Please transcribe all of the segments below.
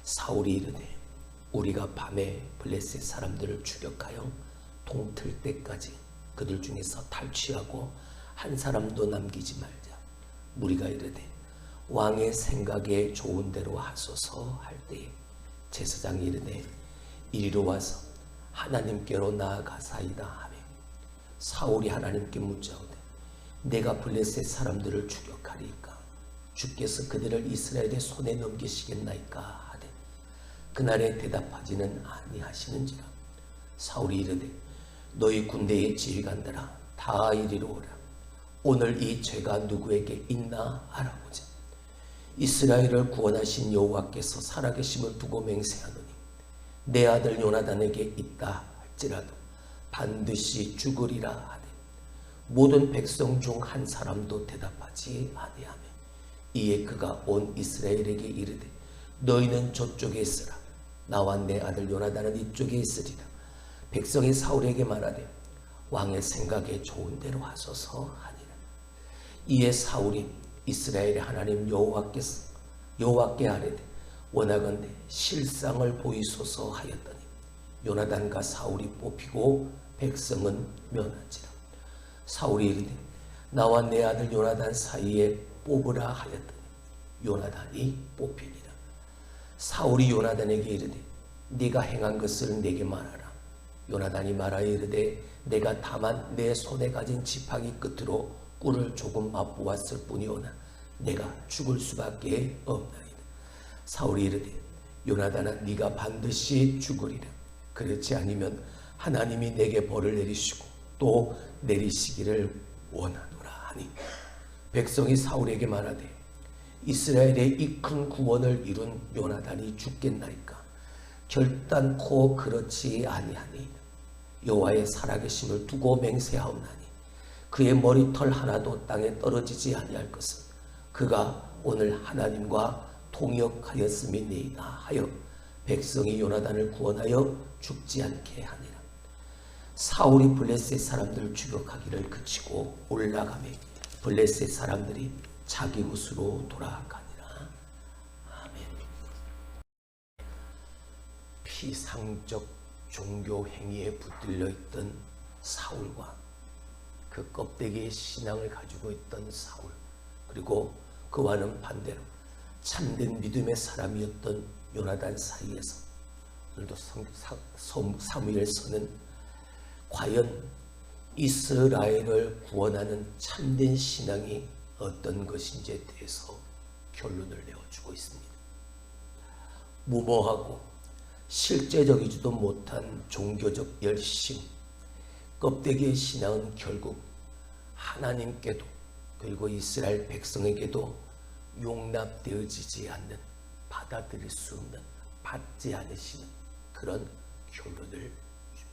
사울이 이르되 우리가 밤에 블레셋 사람들을 추격하여 동틀 때까지 그들 중에서 탈취하고 한 사람도 남기지 말자. 무리가 이르되 왕의 생각에 좋은 대로 하소서 할 때에 제사장이 이르되 이리로 와서 하나님께로 나아가사이다 하며 사울이 하나님께 묻자오되 내가 블레셋 사람들을 추격하리이까 주께서 그들을 이스라엘의 손에 넘기시겠나이까 하되 그날에 대답하지는 아니하시는지라. 사울이 이르되 너희 군대의 지휘관들아 다 이리로 오라. 오늘 이 죄가 누구에게 있나 알아보자. 이스라엘을 구원하신 여호와께서 살아계심을 두고 맹세하노니 내 아들 요나단에게 있다 할지라도 반드시 죽으리라 하되 모든 백성 중 한 사람도 대답하지 아니하며 이에 그가 온 이스라엘에게 이르되 너희는 저쪽에 있으라. 나와 내 아들 요나단은 이쪽에 있으리라. 백성이 사울에게 말하되 왕의 생각에 좋은 대로 하소서 하니라. 이에 사울이 이스라엘의 하나님 여호와께 아뢰되 원하건대 실상을 보이소서 하였더니 요나단과 사울이 뽑히고 백성은 면한지라. 사울이 이르되 나와 내 아들 요나단 사이에 뽑으라 하였더니 요나단이 뽑히니라. 사울이 요나단에게 이르되 네가 행한 것을 내게 말하라. 요나단이 말하여 이르되 내가 다만 내 손에 가진 지팡이 끝으로 꿀을 조금 맛보았을 뿐이오나 내가 죽을 수밖에 없나이다. 사울이 이르되 요나단아 네가 반드시 죽으리라. 그렇지 아니면 하나님이 내게 벌을 내리시고 또 내리시기를 원하노라 하니 백성이 사울에게 말하되 이스라엘의 이 큰 구원을 이룬 요나단이 죽겠나이까. 결단코 그렇지 아니하니 여호와의 살아계심을 두고 맹세하옵나니 그의 머리털 하나도 땅에 떨어지지 아니할 것은 그가 오늘 하나님과 통역하였음이니이다 하여 백성이 요나단을 구원하여 죽지 않게 하니라. 사울이 블레셋 사람들을 추격하기를 그치고 올라가매 블레셋 사람들이 자기 곳으로 돌아가니라. 아멘. 피상적 종교 행위에 붙들려 있던 사울과 그 껍데기의 신앙을 가지고 있던 사울, 그리고 그와는 반대로 참된 믿음의 사람이었던 요나단 사이에서 오늘도 사무엘서는 과연 이스라엘을 구원하는 참된 신앙이 어떤 것인지에 대해서 결론을 내어주고 있습니다. 무모하고 실제적이지도 못한 종교적 열심, 껍데기의 신앙은 결국 하나님께도 그리고 이스라엘 백성에게도 용납되어지지 않는, 받아들일 수 없는, 받지 않으시는 그런 결론을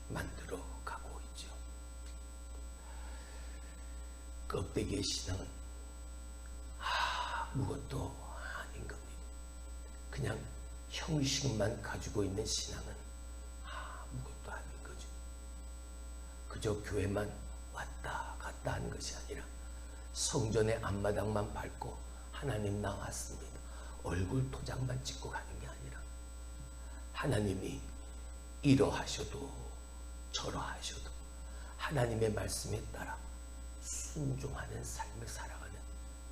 만들어 가고 있죠. 껍데기의 신앙은 아무것도 아닌 겁니다. 그냥 형식만 가지고 있는 신앙은 아무것도 아닌 거죠. 그저 교회만 왔다 갔다 하는 것이 아니라 성전의 앞마당만 밟고 하나님 나왔습니다. 얼굴 도장만 찍고 가는 게 아니라 하나님이 이러하셔도 저러하셔도 하나님의 말씀에 따라 순종하는 삶을 살아가는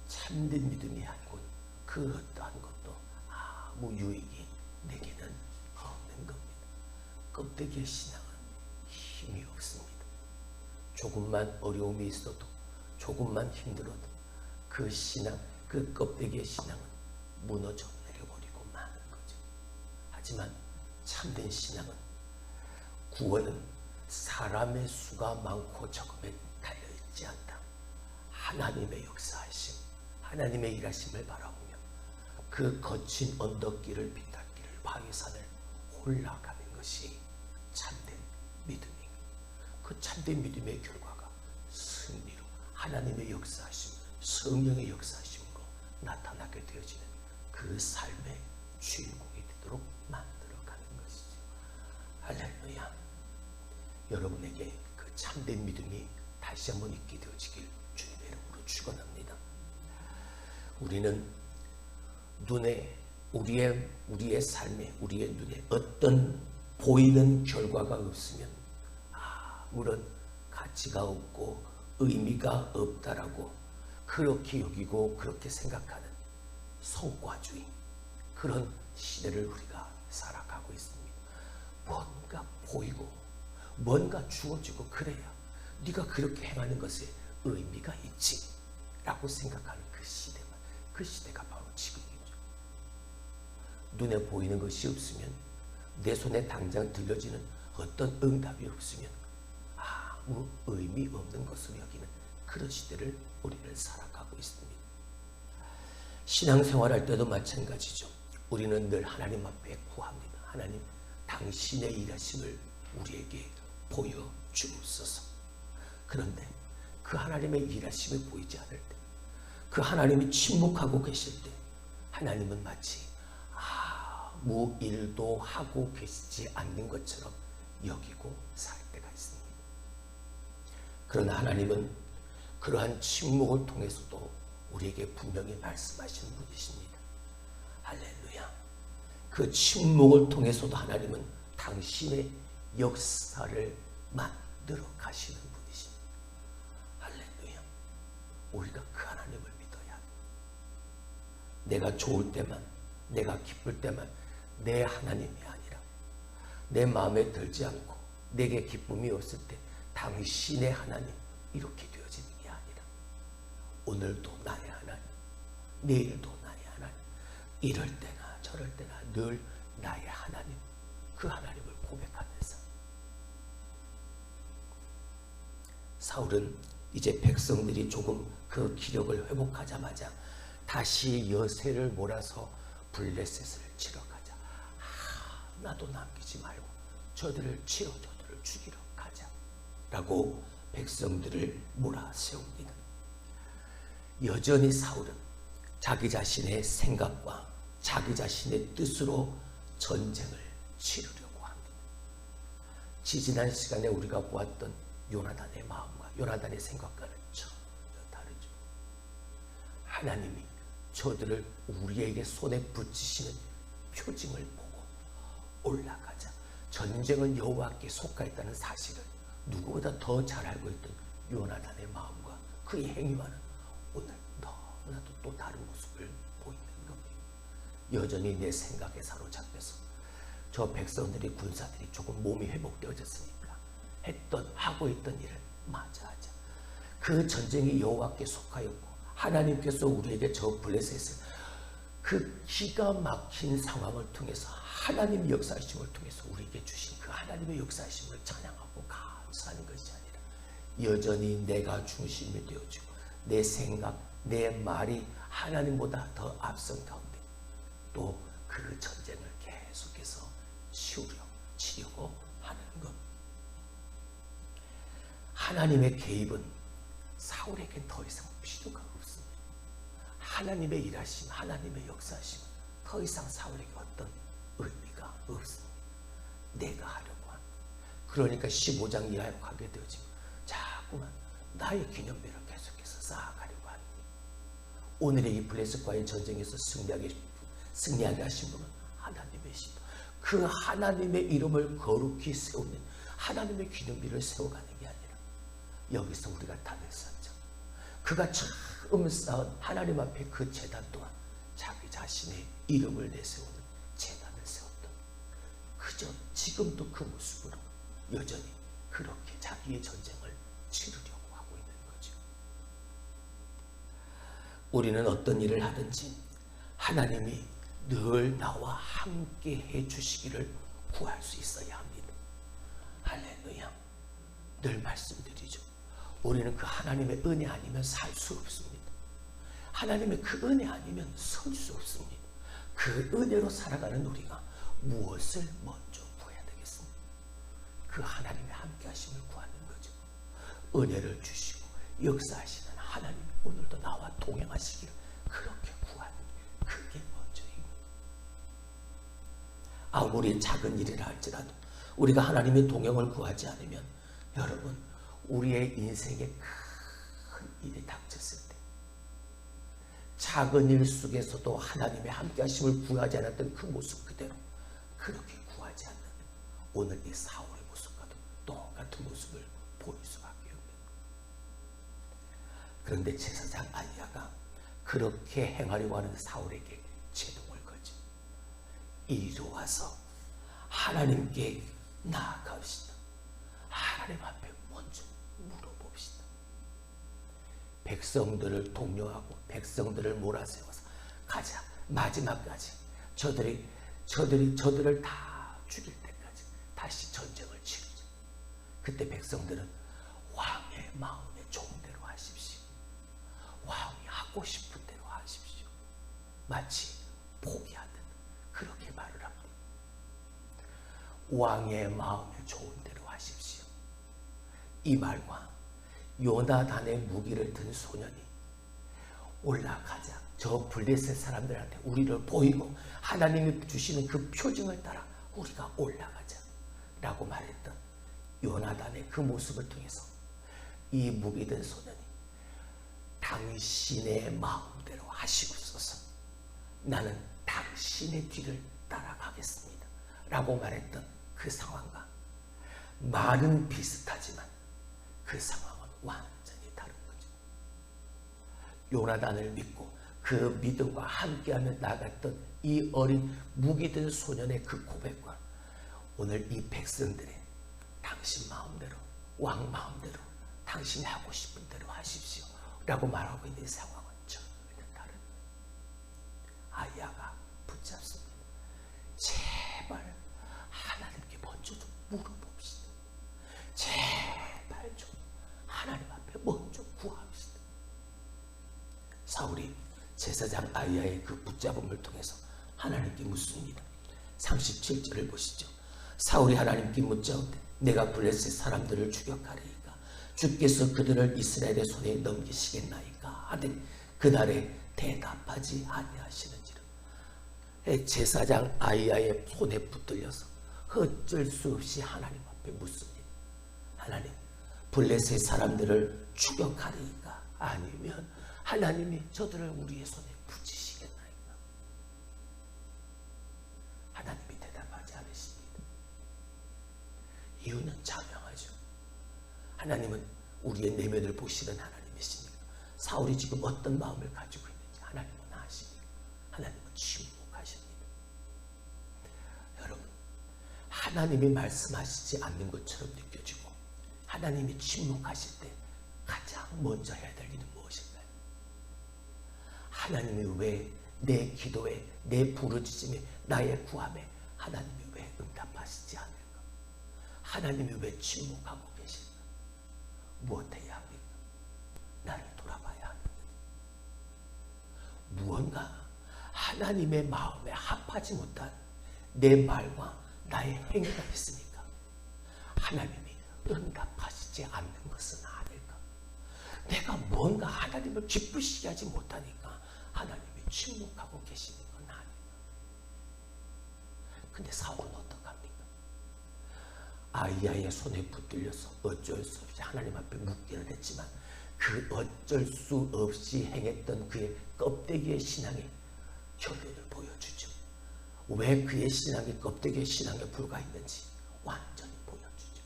참된 믿음이 아니고 그 어떠한 것도 아무 유익이 내게는 없는 겁니다. 껍데기의 신앙은 힘이 없습니다. 조금만 어려움이 있어도, 조금만 힘들어도 그 신앙, 그 껍데기의 신앙은 무너져 내려버리고 마는 거죠. 하지만 참된 신앙은, 구원은 사람의 수가 많고 적음에 달려있지 않다. 하나님의 역사하심, 하나님의 일하심을 바라보며 그 거친 언덕길을 비탈길을 바위산을 올라가는 것이 참된 믿음입니다. 그 참된 믿음의 결과가 승리로 하나님의 역사하심, 성령의 역사하심으로 나타나게 되어지는 그 삶의 주인공이 되도록 만들어가는 것이죠. 할렐루야. 여러분에게 그 참된 믿음이 다시 한번 있게 되어지길 주님의 이름으로 축원합니다. 우리는 눈에 우리의 삶에, 우리의 눈에 어떤 보이는 결과가 없으면 아무런 가치가 없고 의미가 없다라고 그렇게 여기고 그렇게 생각하는 성과주의, 그런 시대를 우리가 살아가고 있습니다. 뭔가 보이고 뭔가 주어지고 그래야 네가 그렇게 행하는 것에 의미가 있지 라고 생각하는 그 시대가 바로 지금이죠. 눈에 보이는 것이 없으면, 내 손에 당장 들려지는 어떤 응답이 없으면 아무 의미 없는 것으로 여기는 그런 시대를 우리는 살아가고 있습니다. 신앙생활할 때도 마찬가지죠. 우리는 늘 하나님 앞에 구합니다. 하나님, 당신의 일하심을 우리에게 보여주옵소서. 그런데 그 하나님의 일하심이 보이지 않을 때, 그 하나님이 침묵하고 계실 때, 하나님은 마치 아무 일도 하고 계시지 않는 것처럼 여기고 살 때가 있습니다. 그러나 하나님은 그러한 침묵을 통해서도 우리에게 분명히 말씀하시는 분이십니다. 할렐루야. 그 침묵을 통해서도 하나님은 당신의 역사를 만들어 가시는 분이십니다. 할렐루야. 우리가 그 하나님을 믿어야 합니다. 내가 좋을 때만, 내가 기쁠 때만 내 하나님이 아니라, 내 마음에 들지 않고 내게 기쁨이 없을 때 당신의 하나님, 이렇게 되어지는 게 아니라 오늘도 나의 하나님, 내일도 나의 하나님, 이럴 때나 저럴 때나 늘 나의 하나님, 그 하나님을 고백하면서. 사울은 이제 백성들이 조금 그 기력을 회복하자마자 다시 여세를 몰아서 블레셋을 치러 가자. 하나도 남기지 말고 저들을 치러 저들을 죽이러 가자 라고 백성들을 몰아세웁니다. 여전히 사울은 자기 자신의 생각과 자기 자신의 뜻으로 전쟁을 치르려고 합니다. 지지난 시간에 우리가 보았던 요나단의 마음과 요나단의 생각과는 전혀 다르죠. 하나님이 저들을 우리에게 손에 붙이시는 표징을 보고 올라가자. 전쟁은 여호와께 속하였다는 사실을 누구보다 더 잘 알고 있던 요나단의 마음과 그의 행위와는 오늘 너무나도 또 다른 모습을 보이는 겁니다. 여전히 내 생각에 사로잡혀서 저 백성들이, 군사들이 조금 몸이 회복되어졌으니까 하고 있던 일을 마저 하자. 그 전쟁이 여호와께 속하였고 하나님께서 우리에게 저 블레셋을 그 기가 막힌 상황을 통해서 하나님 역사하심을 통해서 우리에게 주신 그 하나님의 역사하심을 찬양하고 감사하는 것이 아니라 여전히 내가 중심이 되어지고 내 생각, 내 말이 하나님보다 더 앞선 가운데 또 그 전쟁을 계속해서 치려고 하는 것. 하나님의 개입은 사울에겐 더 이상 필요가 없습니다. 하나님의 일하심, 하나님의 역사하심은 더 이상 사울에게 어떤 의미가 없습니다. 내가 하려고 합니다. 그러니까 15장 이하로 가게 되어지면 자꾸만 나의 기념비를 계속해서 쌓아가려고 합니다. 오늘의 이 블레셋과의 전쟁에서 승리하게 하신 분은 하나님이시다. 그 하나님의 이름을 거룩히 세우는 하나님의 기념비를 세워가는 게 아니라 여기서 우리가 답을 쌓자. 그가 처음 쌓은 하나님 앞에 그 제단 또한 자기 자신의 이름을 내세우는 제단을 세웠던, 그저 지금도 그 모습으로 여전히 그렇게 자기의 전쟁을 치르려고 하고 있는 거죠. 우리는 어떤 일을 하든지 하나님이 늘 나와 함께 해주시기를 구할 수 있어야 합니다. 할렐루야. 늘 말씀드리죠. 우리는 그 하나님의 은혜 아니면 살 수 없습니다. 하나님의 그 은혜 아니면 설 수 없습니다. 그 은혜로 살아가는 우리가 무엇을 먼저 구해야 되겠습니까? 그 하나님의 함께 하심을 구하는 거죠. 은혜를 주시고 역사하시는 하나님, 오늘도 나와 동행하시기를 그렇게 구하는 게 그게 먼저입니다. 아무리 작은 일이라 할지라도 우리가 하나님의 동행을 구하지 않으면 여러분, 우리의 인생에 큰 일이 닥쳤을 때 작은 일 속에서도 하나님의 함께하심을 구하지 않았던 그 모습 그대로 그렇게 구하지 않는 오늘 이 사울의 모습과도 똑같은 모습을 보일 수밖에 없는. 그런데 제사장 아이야가 그렇게 행하려고 하는 사울에게 제동을 걸죠. 이리로 와서 하나님께 나아갑시다. 하나님 앞에 먼저 물어봅시다. 백성들을 독려하고 백성들을 몰아세워서 가자. 마지막까지 저들을 다 죽일 때까지 다시 전쟁을 치르자. 그때 백성들은 왕의 마음에 좋은 대로 하십시오. 왕이 하고 싶은 대로 하십시오. 마치 포기하듯 그렇게 말을 합니다. 왕의 마음에 좋은 대로 하십시오. 이 말과 요나단의 무기를 든 소년이 올라가자. 저 블레셋 사람들한테 우리를 보이고 하나님이 주시는 그 표징을 따라 우리가 올라가자 라고 말했던 요나단의 그 모습을 통해서 이 무기 든 소년이 당신의 마음대로 하시옵소서, 나는 당신의 뒤를 따라가겠습니다 라고 말했던 그 상황과 말은 비슷하지만 그 상황은 완전히 다른 거죠. 요나단을 믿고 그 믿음과 함께하며 나갔던 이 어린 무기든 소년의 그 고백과 오늘 이 백성들의 당신 마음대로, 왕 마음대로, 당신이 하고 싶은 대로 하십시오 라고 말하고 있는 상황은 전혀 다른. 아이야가 붙잡습니다. 제발 하나님께 먼저 좀 물어봅시다. 제발 좀 하나님 앞에 먼저 구합시다. 사울이 제사장 아이야의 그 붙잡음을 통해서 하나님께 묻습니다. 37절을 보시죠. 사울이 하나님께 묻자오되 내가 블레셋 사람들을 추격하리이까 주께서 그들을 이스라엘의 손에 넘기시겠나이까 하되 그날에 대답하지 아니하시는지라. 제사장 아이야의 손에 붙들려서 어쩔 수 없이 하나님 앞에 묻습니다. 하나님, 블레셋 사람들을 추격하리이까 아니면 하나님이 저들을 우리의 손에 붙이시겠나이까. 하나님이 대답하지 않으십니다. 이유는 자명하죠. 하나님은 우리의 내면을 보시는 하나님이시니까 사울이 지금 어떤 마음을 가지고 있는지 하나님은 아시니까 하나님은 침묵하십니다. 여러분, 하나님이 말씀하시지 않는 것처럼 느껴지고 하나님이 침묵하실 때 가장 먼저 해야 될 일은 무엇일까요? 하나님이 왜 내 기도에, 내 부르짖음에, 나의 구함에 하나님이 왜 응답하시지 않을까? 하나님이 왜 침묵하고 계실까? 무엇해야 합니까? 나를 돌아봐야 합니다. 무언가 하나님의 마음에 합하지 못한 내 말과 나의 행위가 있으니까 하나님이 응답하시지 않는 것은 아닐까? 내가 뭔가 하나님을 기쁘시게 하지 못하니까 하나님이 침묵하고 계시는 건 아닐까? 근데 사울은 어떡합니까? 아이야의 손에 붙들려서 어쩔 수 없이 하나님 앞에 묻기는 했지만 그 어쩔 수 없이 행했던 그의 껍데기의 신앙이 결론을 보여주죠. 왜 그의 신앙이 껍데기의 신앙에 불과했는지 완전히 보여주죠.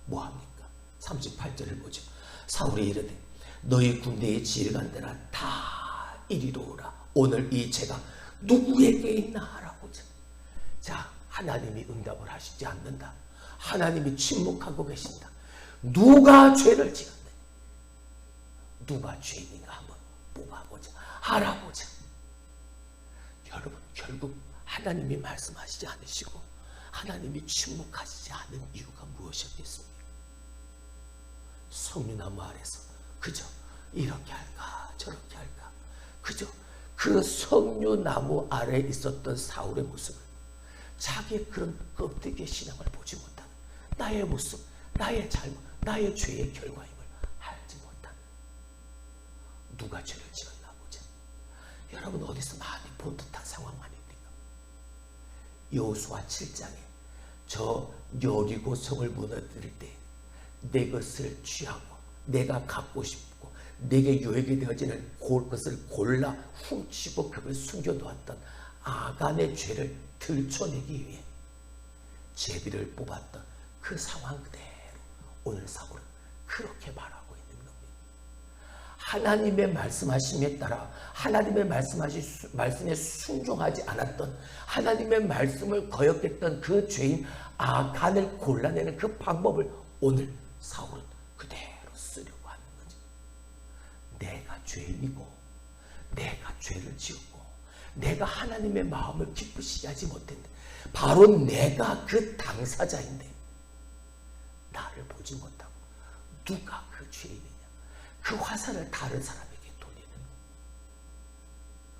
뭐합니까? 38절을 보죠. 사울이 이르되 너희 군대의 지휘관들아 다 이리로 오라. 오늘 이 죄가 누구에게 있나 하라고자. 자, 하나님이 응답을 하시지 않는다. 하나님이 침묵하고 계신다. 누가 죄를 지었느냐? 누가 죄인인가 한번 뽑아보자. 알아보자. 여러분, 결국 하나님이 말씀하시지 않으시고 하나님이 침묵하시지 않은 이유가 무엇이었겠습니까? 성류나무 아래서 그저 이렇게 할까 저렇게 할까, 그저 그 성류나무 아래에 있었던 사울의 모습을, 자기의 그런 껍데기의 신앙을 보지 못하는 나의 모습, 나의 잘못, 나의 죄의 결과임을 알지 못하는, 누가 죄를 지었나 보자. 여러분, 어디서 많이 본 듯한 상황 아닙니까? 여호수아 7장에 저 여리고 성을 무너뜨릴 때 내 것을 취하고 내가 갖고 싶고 내게 유익이 되어지는 것을 골라 훔치고 그걸 숨겨놓았던 아간의 죄를 들춰내기 위해 제비를 뽑았던 그 상황 그대로 오늘 사울은 그렇게 말하고 있는 겁니다. 하나님의 말씀하심에 따라 하나님의 말씀에 순종하지 않았던, 하나님의 말씀을 거역했던 그 죄인 아간을 골라내는 그 방법을 오늘 사울은 그대로 쓰려고 하는 거죠. 내가 죄인이고 내가 죄를 지었고 내가 하나님의 마음을 기쁘시게 하지 못했는데 바로 내가 그 당사자인데 나를 보지 못하고 누가 그 죄인이냐, 그 화살을 다른 사람에게 돌리는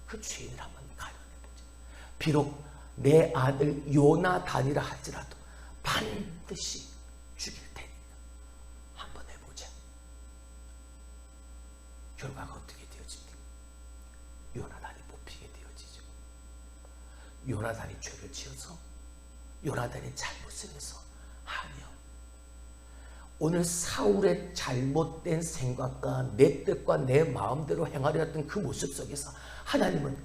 그 죄인을 한번 가려내보자. 비록 내 아들 요나단이라 할지라도 반드시 죽일 테니까 한번 해보자. 결과가 어떻게 되어집니까? 요나단이 뽑히게 되어지죠. 요나단이 죄를 지어서, 요나단이 잘못을 해서? 아니요. 오늘 사울의 잘못된 생각과 내 뜻과 내 마음대로 행하려 했던 그 모습 속에서 하나님은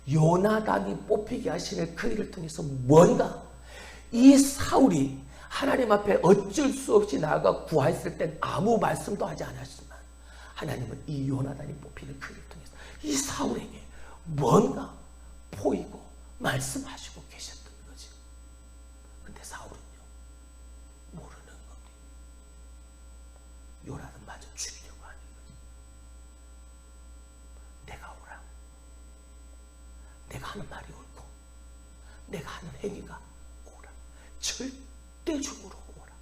요나단이 뽑히게 하시는 그 일을 통해서 뭔가 이 사울이 하나님 앞에 어쩔 수 없이 나아가 구하였을 땐 아무 말씀도 하지 않았지만 하나님은 이 요나단이 뽑히는 그 일을 통해서 이 사울에게 뭔가 보이고 말씀하시고 계셨던 거죠. 근데 사울은요, 모르는 겁니다. 요나단마저 죽이려고 하는 거죠. 내가 오라. 내가 하는 말이 옳고 내가 하는 행위가 오라. 절대적으로 오라.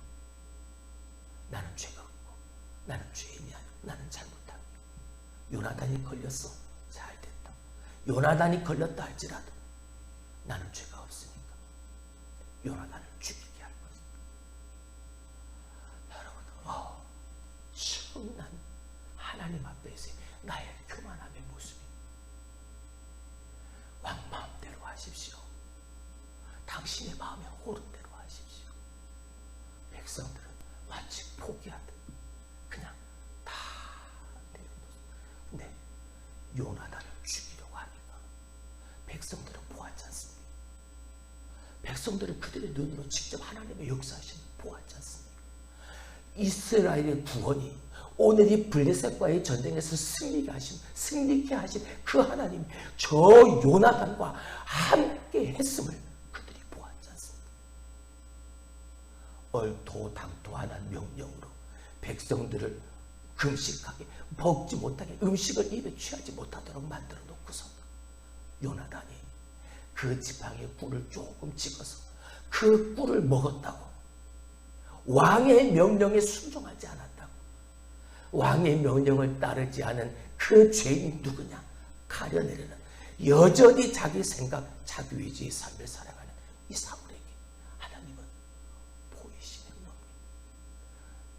나는 죄가 없고 나는 죄인이 아니고 나는 잘못한. 요나단이 걸렸어. 잘 됐다. 요나단이 걸렸다 할지라도 나는 죄가 없으니까 요나단을 죽이게 할 것이다. 여러분, 청난 하나님 앞에서의 나의 교만함의 모습이. 왕 마음대로 하십시오. 당신의 마음에 오른 대로 하십시오. 백성들은 마치 포기하듯 그냥 다 내려놓습니다. 근데 요나단을 죽이려고 하니까 백성들은 보았지 않습니까? 백성들은 그들의 눈으로 직접 하나님의 역사하심을 보았지 않습니까? 이스라엘의 구원이 오늘 이 블레셋과의 전쟁에서 승리케 하신 그 하나님이 저 요나단과 함께 했음을 그들이 보았지 않습니까? 얼토당토하는 명령으로 백성들을 금식하게, 먹지 못하게, 음식을 입에 취하지 못하도록 만들어 놓고서 요나단이 그 지팡이에 꿀을 조금 찍어서 그 꿀을 먹었다고, 왕의 명령에 순종하지 않았다고, 왕의 명령을 따르지 않은 그 죄인이 누구냐? 가려내려는 여전히 자기 생각, 자기 위주의 삶을 살아가는 이 사울에게 하나님은 보이시는 겁니다.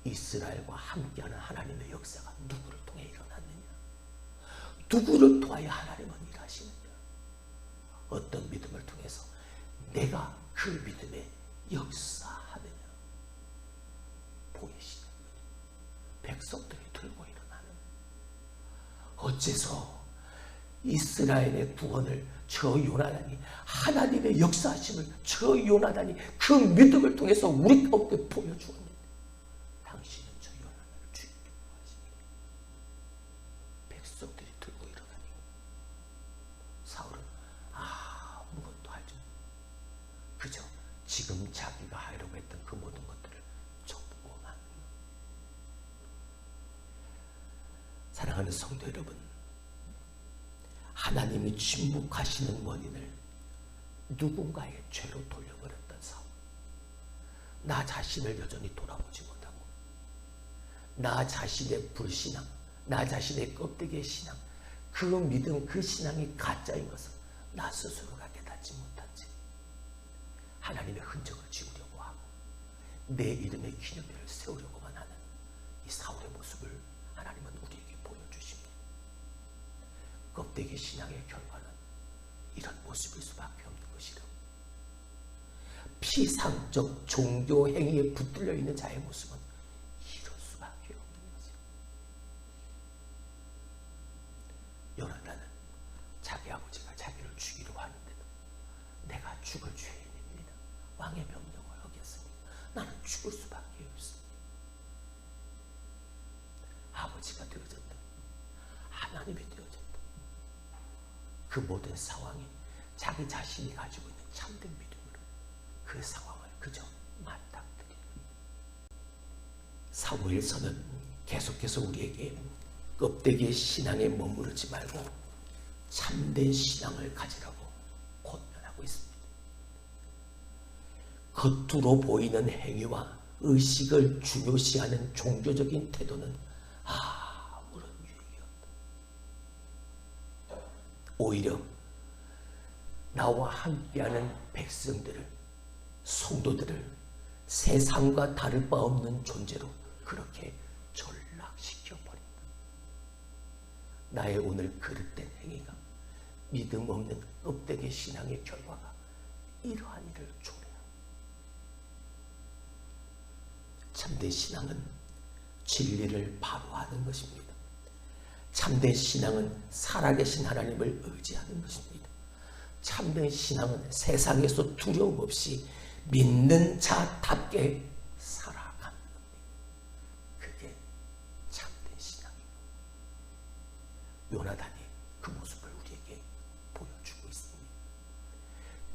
이스라엘과 함께하는 하나님의 역사가 누구를 통해 일어났느냐? 누구를 통하여 하나님은 일하시느냐? 어떤 믿음을 통해서 내가 그 믿음에 역사하느냐? 보이시는 거예요. 백성들이 들고 일어나는. 어째서 이스라엘의 구원을 저 요나단이, 하나님의 역사하심을 저 요나단이 그 믿음을 통해서 우리 가운데 보여주었는데 당신은 저 요나단을 죽이려고 하십니다. 백성들이 들고 일어나니 사울은 아무것도 하지 못하고 그저 지금 자기가 하려고 했던 그 모든 것들을 접고만. 사랑하는 성도 여러분, 하나님이 침묵하시는 원인을 누군가의 죄로 돌려버렸던 사울. 나 자신을 여전히 돌아보지 못하고 나 자신의 불신앙, 나 자신의 껍데기의 신앙, 그 믿음, 그 신앙이 가짜인 것을 나 스스로가 깨닫지 못한 채 하나님의 흔적을 지우려고 하고 내 이름의 기념비를 세우려고만 하는 이 사울의 모습을 하나님은 우리에게 보여주십니다. 껍데기 신앙의 결과는 이런 모습일 수밖에 없는 것이라고. 피상적 종교 행위에 붙들려 있는 자의 모습은 이럴 수밖에 없는 거죠. 사망의 명령을 하겠으니 나는 죽을 수밖에 없습니다. 아버지가 되어졌다. 하나님이 되어졌다. 그 모든 상황이 자기 자신이 가지고 있는 참된 믿음으로 그 상황을 그저 맞닥뜨리는. 사무엘서는 계속해서 우리에게 껍데기의 신앙에 머무르지 말고 참된 신앙을 가지라고 권면하고 있습니다. 겉으로 보이는 행위와 의식을 중요시하는 종교적인 태도는 아무런 유익이 없다. 오히려 나와 함께하는 백성들을, 성도들을 세상과 다를 바 없는 존재로 그렇게 전락시켜버린다. 나의 오늘 그릇된 행위가 믿음 없는 껍데기 신앙의 결과가 이러한 일을 초래합니다. 참된 신앙은 진리를 바로 하는 것입니다. 참된 신앙은 살아계신 하나님을 의지하는 것입니다. 참된 신앙은 세상에서 두려움 없이 믿는 자답게 살아가는 겁니다. 그게 참된 신앙입니다. 요나단이 그 모습을 우리에게 보여주고 있습니다.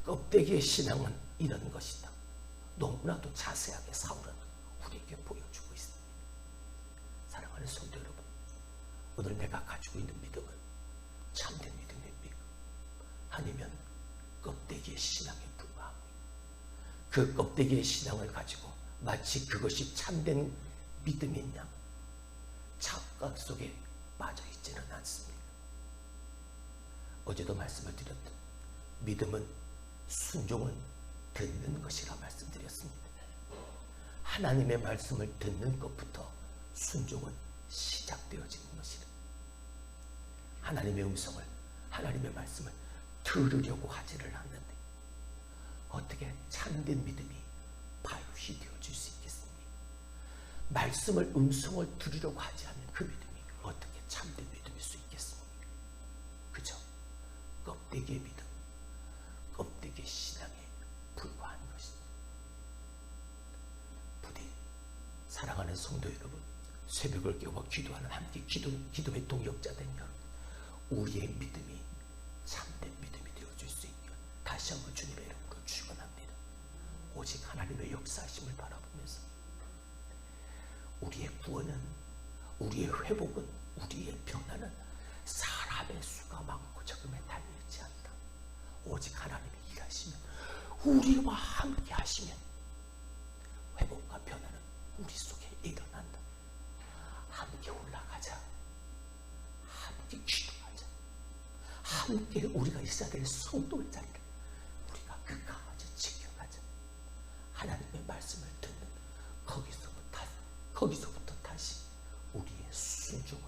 껍데기의 신앙은 이런 것이다. 너무나도 자세하게 사울은 우리에게 보여주고 있습니다. 사랑하는 성도 여러분, 오늘 내가 가지고 있는 믿음은 참된 믿음의 믿음 아니면 껍데기의 신앙에 불과합니다. 그 껍데기의 신앙을 가지고 마치 그것이 참된 믿음인 양 착각 속에 빠져 있지는 않습니다. 어제도 말씀을 드렸던 믿음은 순종은 듣는 것이라 말씀드렸습니다. 하나님의 말씀을 듣는 것부터 순종은 시작되어지는 것이다. 하나님의 음성을, 하나님의 말씀을 들으려고 하지를 않는데 어떻게 참된 믿음이 바요시 되어질 수 있겠습니까? 말씀을, 음성을 들으려고 하지 않는 그 믿음이 어떻게 참된 믿음일 수 있겠습니까? 그죠? 껍데기의 믿음, 껍데기의 신앙에 불과한 것입니다. 부디 사랑하는 성도 여러분, 새벽을 깨워 기도하는 함께 기도의 동역자된 여러분, 우리의 믿음이 참된 믿음이 되어줄 수 있기를 다시 한번 주님의 이름으로 축원합니다. 오직 하나님의 역사하심을 바라보면서 우리의 구원은, 우리의 회복은, 우리의 변화는 사람의 수가 많고 적음에 달려있지 않다. 오직 하나님이 일하시면, 우리와 함께 하시면 회복과 변화는 우리 속에 일어난다. 함께 올라가자. 함께 기도하자. 함께 우리가 있어야 될 성도의 자리를 우리가 끝까지 지켜가자. 하나님의 말씀을 듣는 거기서부터 다시 우리의 순종,